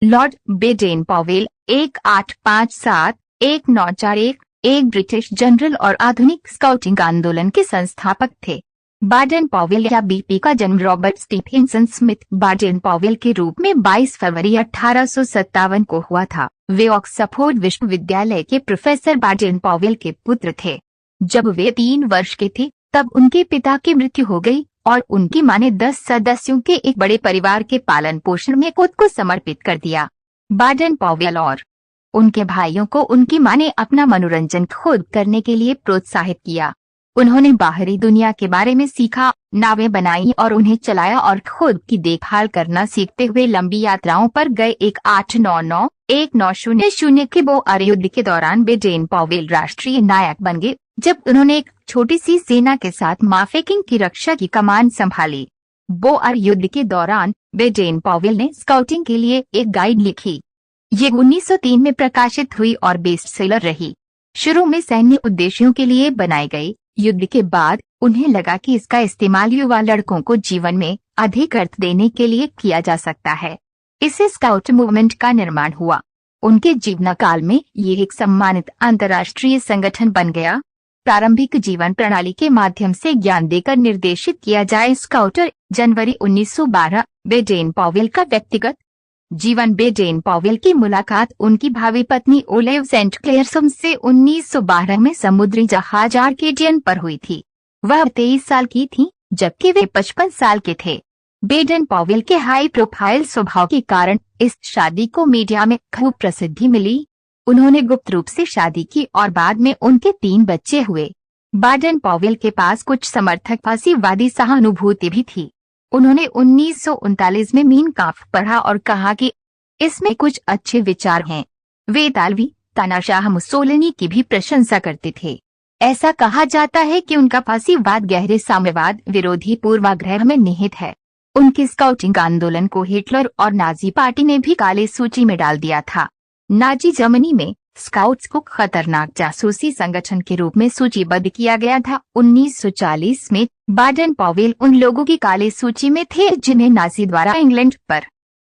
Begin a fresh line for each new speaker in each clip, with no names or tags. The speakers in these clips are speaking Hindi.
लॉर्ड बेडेन पॉवेल 1857-1941 एक ब्रिटिश जनरल और आधुनिक स्काउटिंग आंदोलन के संस्थापक थे। बाडेन पॉवेल या बीपी का जन्म रॉबर्ट स्टीफेंसन स्मिथ बाडेन पॉवेल के रूप में 22 फरवरी 1857 को हुआ था। वे ऑक्सफोर्ड विश्वविद्यालय के प्रोफेसर बाडेन पॉवेल के पुत्र थे। जब वे 3 वर्ष के थे तब उनके पिता की मृत्यु हो गई और उनकी मां ने 10 सदस्यों के एक बड़े परिवार के पालन पोषण में खुद को समर्पित कर दिया। बाडेन पॉवेल और उनके भाइयों को उनकी मां ने अपना मनोरंजन खुद करने के लिए प्रोत्साहित किया। उन्होंने बाहरी दुनिया के बारे में सीखा, नावें बनाई और उन्हें चलाया और खुद की देखभाल करना सीखते हुए लंबी यात्राओं पर गए। 1899-1900 के बोअर युद्ध के दौरान बेडेन पॉवेल राष्ट्रीय नायक बन गए जब उन्होंने एक छोटी सी सेना के साथ माफेकिंग की रक्षा की कमान संभाली। बोअर युद्ध के दौरान बेडेन पॉवेल ने स्काउटिंग के लिए एक गाइड लिखी। ये 1903 में प्रकाशित हुई और बेस्ट सेलर रही। शुरू में सैन्य उद्देश्यों के लिए बनाई गई। युद्ध के बाद उन्हें लगा कि इसका इस्तेमाल युवा लड़कों को जीवन में अधिक अर्थ देने के लिए किया जा सकता है। इससे स्काउट मूवमेंट का निर्माण हुआ। उनके जीवनकाल में ये एक सम्मानित अंतर्राष्ट्रीय संगठन बन गया। प्रारंभिक जीवन प्रणाली के माध्यम से ज्ञान देकर निर्देशित किया जाए। स्काउटर जनवरी 1912 बेडेन पॉवेल का व्यक्तिगत जीवन। बेडेन पॉवेल की मुलाकात उनकी भावी पत्नी ओलिव सेंट क्लेयर से 1912 में समुद्री जहाज आर्केडियन पर हुई थी। वह 23 साल की थी जबकि वे 55 साल के थे। बेडेन पॉवेल के हाई प्रोफाइल स्वभाव के कारण इस शादी को मीडिया में खूब प्रसिद्धि मिली। उन्होंने गुप्त रूप से शादी की और बाद में उनके 3 बच्चे हुए। बाडेन पॉवेल के पास कुछ समर्थक फासीवादी सहानुभूति भी थी। उन्होंने 1939 में मीन काम्फ पढ़ा और कहा कि इसमें कुछ अच्छे विचार हैं। वे इतालवी तानाशाह मुसोलिनी की भी प्रशंसा करते थे। ऐसा कहा जाता है कि उनका फासीवाद गहरे साम्यवाद विरोधी पूर्वाग्रह में निहित है। उनके स्काउटिंग आंदोलन को हिटलर और नाजी पार्टी ने भी काले सूची में डाल दिया था। नाजी जर्मनी में स्काउट्स को खतरनाक जासूसी संगठन के रूप में सूचीबद्ध किया गया था। 1940 में बाडेन पॉवेल उन लोगों की काली सूची में थे जिन्हें नाजी द्वारा इंग्लैंड पर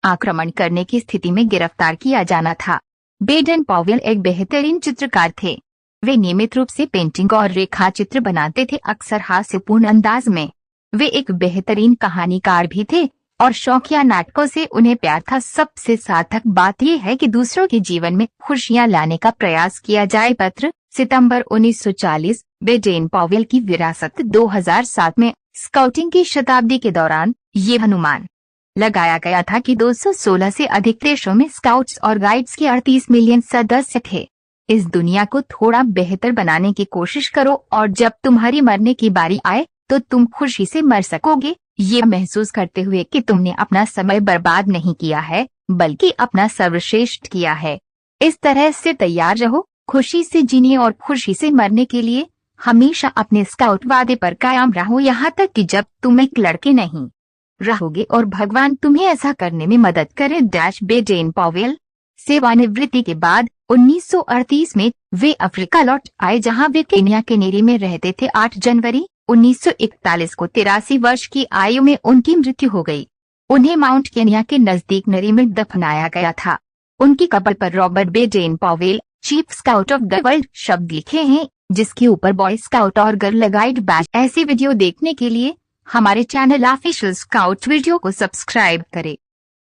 आक्रमण करने की स्थिति में गिरफ्तार किया जाना था। बेडेन पॉवेल एक बेहतरीन चित्रकार थे। वे नियमित रूप से पेंटिंग और रेखा चित्र बनाते थे, अक्सर हास्यपूर्ण अंदाज में। वे एक बेहतरीन कहानीकार भी थे और शौकिया नाटकों से उन्हें प्यार था। सबसे सार्थक बात यह है कि दूसरों के जीवन में खुशियां लाने का प्रयास किया जाए। पत्र सितंबर 1940 बेडेन पॉवेल की विरासत 2007 में स्काउटिंग की शताब्दी के दौरान ये अनुमान लगाया गया था कि 216 से अधिक देशों में स्काउट्स और गाइड्स के 38 मिलियन सदस्य थे। इस दुनिया को थोड़ा बेहतर बनाने की कोशिश करो और जब तुम्हारी मरने की बारी आए तो तुम खुशी से मर सकोगे, ये महसूस करते हुए कि तुमने अपना समय बर्बाद नहीं किया है बल्कि अपना सर्वश्रेष्ठ किया है। इस तरह से तैयार रहो, खुशी से जीने और खुशी से मरने के लिए। हमेशा अपने स्काउट वादे पर कायम रहो यहाँ तक कि जब तुम एक लड़के नहीं रहोगे और भगवान तुम्हें ऐसा करने में मदद करे। बेडेन पॉवेल सेवानिवृत्ति के बाद 1938 में वे अफ्रीका लौट आए जहाँ वे केन्या के नेरी में रहते थे। 8 जनवरी 1941 को 83 वर्ष की आयु में उनकी मृत्यु हो गई। उन्हें माउंट केन्या के नजदीक नरी में दफनाया गया था। उनकी कब्र पर Robert Baden Powell chief scout of the world शब्द लिखे हैं जिसके ऊपर बॉय स्काउट और गर्ल गाइड बैच। ऐसी वीडियो देखने के लिए हमारे चैनल ऑफिशियल स्काउट वीडियो को सब्सक्राइब करें।